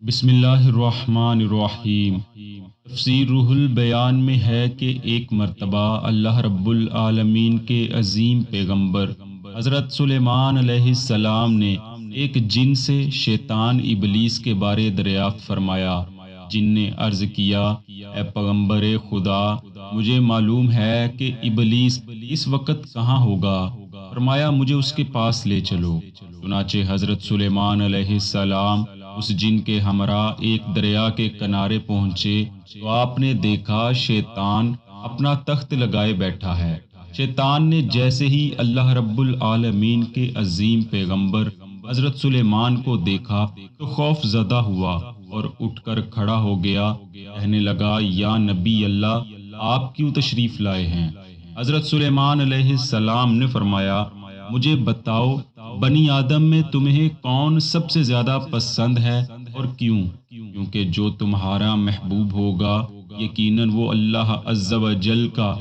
بسم اللہ الرحمن الرحیم۔ تفسیر روح البیان میں ہے کہ ایک مرتبہ اللہ رب العالمین کے عظیم پیغمبر حضرت سلیمان علیہ السلام نے ایک جن سے شیطان ابلیس کے بارے دریافت فرمایا۔ جن نے عرض کیا، اے پیغمبر خدا، مجھے معلوم ہے کہ ابلیس اس وقت کہاں ہوگا۔ فرمایا، مجھے اس کے پاس لے چلو۔ چنانچہ حضرت سلیمان علیہ السلام اس جن کے ہمراہ ایک دریا کے کنارے پہنچے تو آپ نے دیکھا شیطان اپنا تخت لگائے بیٹھا ہے۔ شیطان نے جیسے ہی اللہ رب العالمین کے عظیم پیغمبر حضرت سلیمان کو دیکھا تو خوف زدہ ہوا اور اٹھ کر کھڑا ہو گیا، کہنے لگا، یا نبی اللہ، آپ کیوں تشریف لائے ہیں؟ حضرت سلیمان علیہ السلام نے فرمایا، مجھے بتاؤ، بنی آدم میں تمہیں کون سب سے زیادہ پسند ہے اور کیوں؟ کیونکہ جو تمہارا محبوب ہوگا یقیناً وہ اللہ عز و جل کا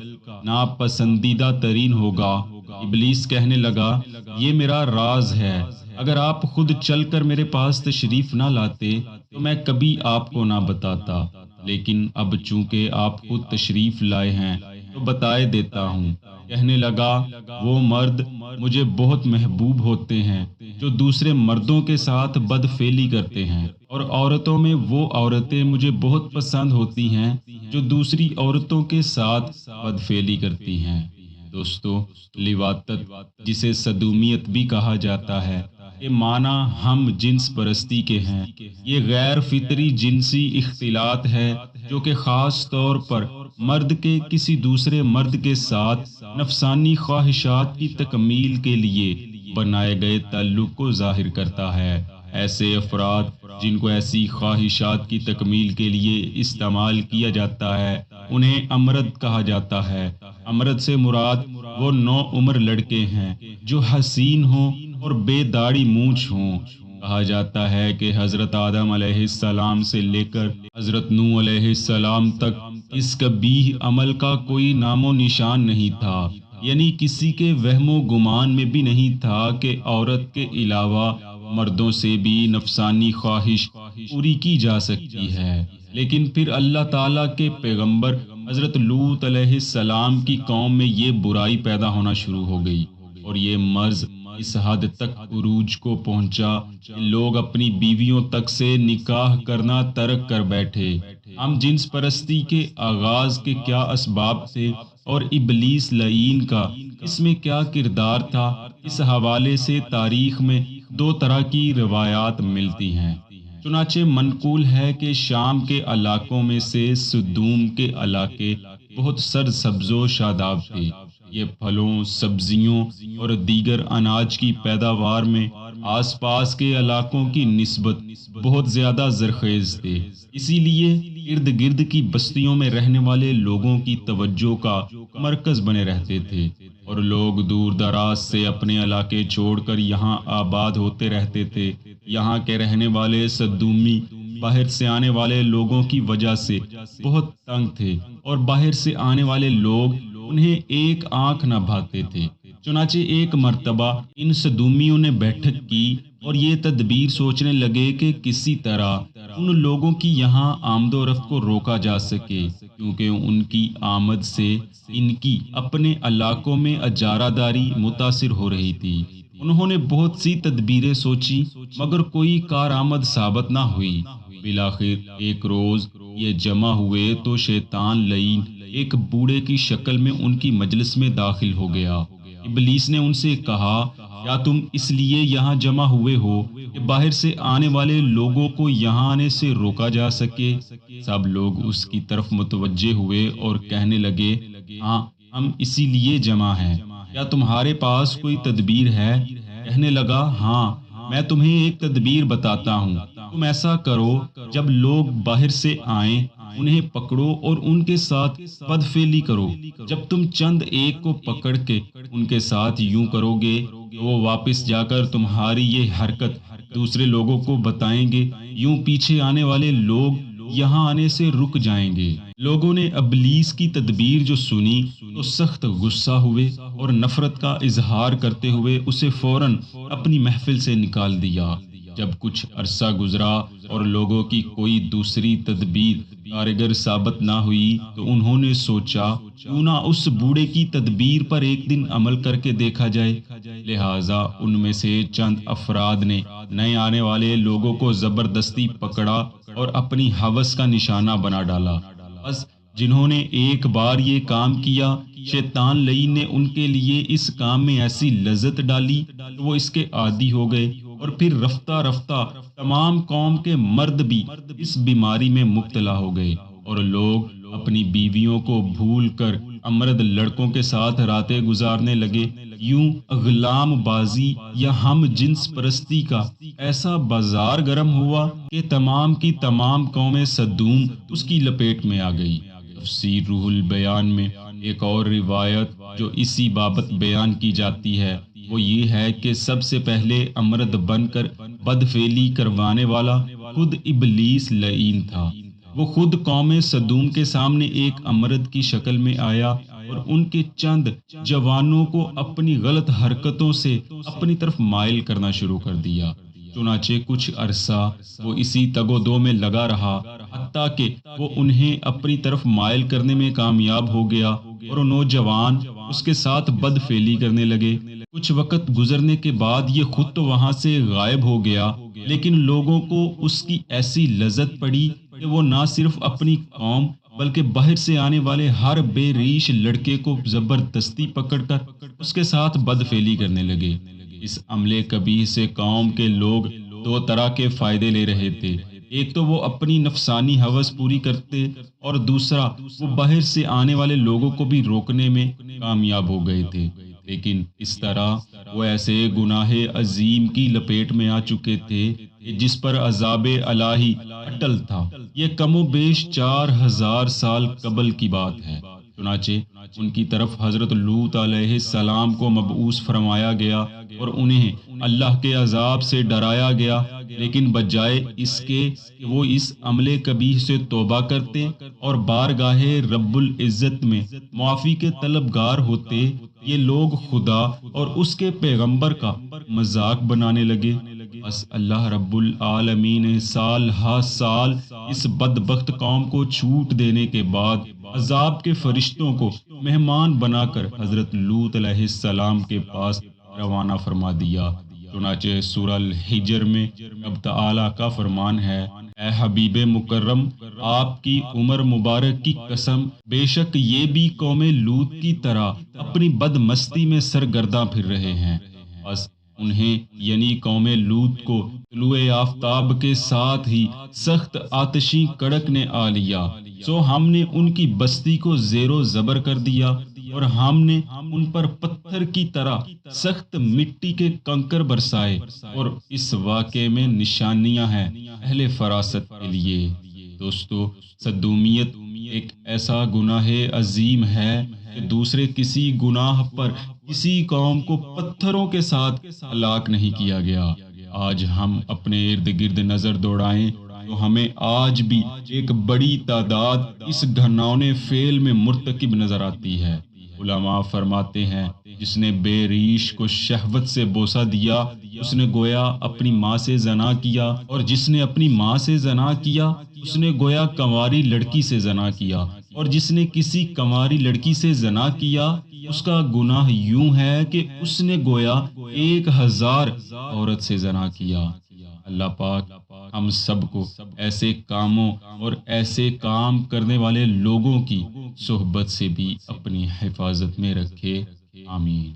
ناپسندیدہ ترین ہوگا۔ ابلیس کہنے لگا، یہ میرا راز ہے، اگر آپ خود چل کر میرے پاس تشریف نہ لاتے تو میں کبھی آپ کو نہ بتاتا، لیکن اب چونکہ آپ خود تشریف لائے ہیں تو بتائے دیتا ہوں۔ کہنے لگا، وہ مرد مجھے بہت محبوب ہوتے ہیں جو دوسرے مردوں کے ساتھ بدفعلی کرتے ہیں، اور عورتوں میں وہ عورتیں مجھے بہت پسند ہوتی ہیں جو دوسری عورتوں کے ساتھ بدفعلی کرتی ہیں۔ دوستو، لواطت جسے صدومیت بھی کہا جاتا ہے، یہ معنی ہم جنس پرستی کے ہیں۔ یہ غیر فطری جنسی اختلاط ہے جو کہ خاص طور پر مرد کے کسی دوسرے مرد کے ساتھ نفسانی خواہشات کی تکمیل کے لیے بنائے گئے تعلق کو ظاہر کرتا ہے۔ ایسے افراد جن کو ایسی خواہشات کی تکمیل کے لیے استعمال کیا جاتا ہے انہیں امرد کہا جاتا ہے۔ امرد سے مراد وہ نوعمر لڑکے ہیں جو حسین ہوں اور بے داڑھی مونچھ ہوں۔ کہا جاتا ہے کہ حضرت آدم علیہ السلام سے لے کر حضرت نوح علیہ السلام تک اس قبیح عمل کا کوئی نام و نشان نہیں تھا، یعنی کسی کے وہم و گمان میں بھی نہیں تھا کہ عورت کے علاوہ مردوں سے بھی نفسانی خواہش پوری کی جا سکتی ہے۔ لیکن پھر اللہ تعالیٰ کے پیغمبر حضرت لوط علیہ السلام کی قوم میں یہ برائی پیدا ہونا شروع ہو گئی، اور یہ مرض اس حد تک عروج کو پہنچا کہ لوگ اپنی بیویوں تک سے نکاح کرنا ترک کر بیٹھے۔ ہم جنس پرستی کے آغاز کے کیا اسباب تھے اور ابلیس لعین کا اس میں کیا کردار تھا، اس حوالے سے تاریخ میں دو طرح کی روایات ملتی ہیں۔ چنانچہ منقول ہے کہ شام کے علاقوں میں سے سدوم کے علاقے بہت سرسبز و شاداب تھے۔ یہ پھلوں، سبزیوں اور دیگر اناج کی پیداوار میں آس پاس کے علاقوں کی نسبت بہت زیادہ زرخیز تھے، اسی لیے ارد گرد کی بستیوں میں رہنے والے لوگوں کی توجہ کا مرکز بنے رہتے تھے، اور لوگ دور دراز سے اپنے علاقے چھوڑ کر یہاں آباد ہوتے رہتے تھے۔ یہاں کے رہنے والے سدومی باہر سے آنے والے لوگوں کی وجہ سے بہت تنگ تھے، اور باہر سے آنے والے لوگ انہیں ایک آنکھ نہ بھاتے تھے۔ چنانچہ ایک مرتبہ ان سدومیوں نے بیٹھک کی اور یہ تدبیر سوچنے لگے کہ کسی طرح ان لوگوں کی یہاں آمد و رفت کو روکا جا سکے، کیونکہ ان کی آمد سے ان کی اپنے علاقوں میں اجارہ داری متاثر ہو رہی تھی۔ انہوں نے بہت سی تدبیریں سوچی مگر کوئی کارآمد ثابت نہ ہوئی۔ بالآخر ایک روز یہ جمع ہوئے تو شیطان لعین ایک بوڑھے کی شکل میں ان کی مجلس میں داخل ہو گیا۔ ابلیس نے ان سے کہا، کیا تم اس لیے یہاں جمع ہوئے ہو کہ باہر سے آنے والے لوگوں کو یہاں آنے سے روکا جا سکے؟ سب لوگ اس کی طرف متوجہ ہوئے اور کہنے لگے، ہاں، ہم اسی لیے جمع ہیں۔ کیا تمہارے پاس کوئی تدبیر ہے؟ کہنے لگا، ہاں، میں تمہیں ایک تدبیر بتاتا ہوں۔ تم ایسا کرو، جب لوگ باہر سے آئیں انہیں پکڑو اور ان کے ساتھ بدفعلی کرو۔ جب تم چند ایک کو پکڑ کے ان کے ساتھ یوں کرو گے تو وہ واپس جا کر تمہاری یہ حرکت دوسرے لوگوں کو بتائیں گے، یوں پیچھے آنے والے لوگ یہاں آنے سے رک جائیں گے۔ لوگوں نے ابلیس کی تدبیر جو سنی تو سخت غصہ ہوئے اور نفرت کا اظہار کرتے ہوئے اسے فوراً اپنی محفل سے نکال دیا۔ جب کچھ عرصہ گزرا اور لوگوں کی کوئی دوسری تدبیر کارگر ثابت نہ ہوئی تو انہوں نے سوچا کیوں نہ اس بوڑھے کی تدبیر پر ایک دن عمل کر کے دیکھا جائے۔ لہٰذا ان میں سے چند افراد نے نئے آنے والے لوگوں کو زبردستی پکڑا اور اپنی ہوس کا نشانہ بنا ڈالا۔ بس جنہوں نے ایک بار یہ کام کیا، شیطان لعین نے ان کے لیے اس کام میں ایسی لذت ڈالی کہ وہ اس کے عادی ہو گئے، اور پھر رفتہ رفتہ تمام قوم کے مرد بھی اس بیماری میں مبتلا ہو گئے، اور لوگ اپنی بیویوں کو بھول کر امرد لڑکوں کے ساتھ راتیں گزارنے لگے۔ یوں غلام بازی یا ہم جنس پرستی کا ایسا بازار گرم ہوا کہ تمام کی تمام قوم سدوم اس کی لپیٹ میں آ گئی۔ تفسیر روح البیان میں ایک اور روایت جو اسی بابت بیان کی جاتی ہے وہ یہ ہے کہ سب سے پہلے امرد بن کر بدفعلی کروانے والا خود ابلیس لعین تھا۔ وہ خود قوم سدوم کے سامنے ایک امرد کی شکل میں آیا اور ان کے چند جوانوں کو اپنی غلط حرکتوں سے اپنی طرف مائل کرنا شروع کر دیا۔ چنانچہ کچھ عرصہ وہ اسی تگ و دو میں لگا رہا، حتیٰ کہ وہ انہیں اپنی طرف مائل کرنے میں کامیاب ہو گیا اور وہ نوجوان اس کے ساتھ بدفعلی کرنے لگے۔ کچھ وقت گزرنے کے بعد یہ خود تو وہاں سے غائب ہو گیا، لیکن لوگوں کو اس کی ایسی لذت پڑی کہ وہ نہ صرف اپنی قوم بلکہ باہر سے آنے والے ہر بے ریش لڑکے کو زبردستی پکڑ کر اس کے ساتھ بدفعلی کرنے لگے۔ اس عملے قبیح سے قوم کے لوگ دو طرح کے فائدے لے رہے تھے، ایک تو وہ اپنی نفسانی ہوس پوری کرتے اور دوسرا وہ باہر سے آنے والے لوگوں کو بھی روکنے میں کامیاب ہو گئے تھے۔ لیکن اس طرح وہ ایسے گناہ عظیم کی لپیٹ میں آ چکے تھے کہ جس پر عذاب الہی اٹل تھا۔ یہ کم و بیش 4000 سال قبل کی بات ہے۔ چنانچہ ان کی طرف حضرت لوط علیہ السلام کو مبعوث فرمایا گیا اور انہیں اللہ کے عذاب سے ڈرایا گیا، لیکن بجائے اس کے کہ وہ اس عملے قبیح سے توبہ کرتے اور بارگاہ رب العزت میں معافی کے طلبگار ہوتے، یہ لوگ خدا اور اس کے پیغمبر کا مذاق بنانے لگے۔ بس اللہ رب العالمین نے سال ہا سال اس بدبخت قوم کو چھوٹ دینے کے بعد عذاب کے فرشتوں کو مہمان بنا کر حضرت لوط علیہ السلام کے پاس روانہ فرما دیا۔ چنانچہ سورہ الحجر میں رب تعالیٰ کا فرمان ہے، اے حبیب مکرم، آپ کی عمر مبارک کی قسم، بے شک یہ بھی قوم لوط کی طرح اپنی بد مستی میں سرگرداں پھر رہے ہیں۔ بس انہیں یعنی قوم لوط کو طلوع آفتاب کے ساتھ ہی سخت آتشی کڑک نے آ لیا، سو ہم نے ان کی بستی کو زیر و زبر کر دیا اور ہم نے ان پر پتھر کی طرح سخت مٹی کے کنکر برسائے، اور اس واقعے میں نشانیاں ہیں اہل فراست کے لیے۔ دوستو، صدومیت ایک ایسا گناہ عظیم ہے کہ دوسرے کسی گناہ پر کسی قوم کو پتھروں کے ساتھ ہلاک نہیں کیا گیا۔ آج ہم اپنے ارد گرد نظر دوڑائیں تو ہمیں آج بھی ایک بڑی تعداد اس گھناؤنے فعل میں مرتکب نظر آتی ہے۔ علماء فرماتے ہیں، جس نے بے ریش کو شہوت سے بوسہ دیا اس نے گویا اپنی ماں سے زنا کیا، اور جس نے اپنی ماں سے زنا کیا اس نے گویا کنواری لڑکی سے زنا کیا، اور جس نے کسی کنواری لڑکی سے زنا کیا اس کا گناہ یوں ہے کہ اس نے گویا 1000 عورت سے زنا کیا۔ اللہ پاک ہم سب کو ایسے کاموں اور ایسے کام کرنے والے لوگوں کی صحبت سے بھی اپنی حفاظت میں رکھے، آمین۔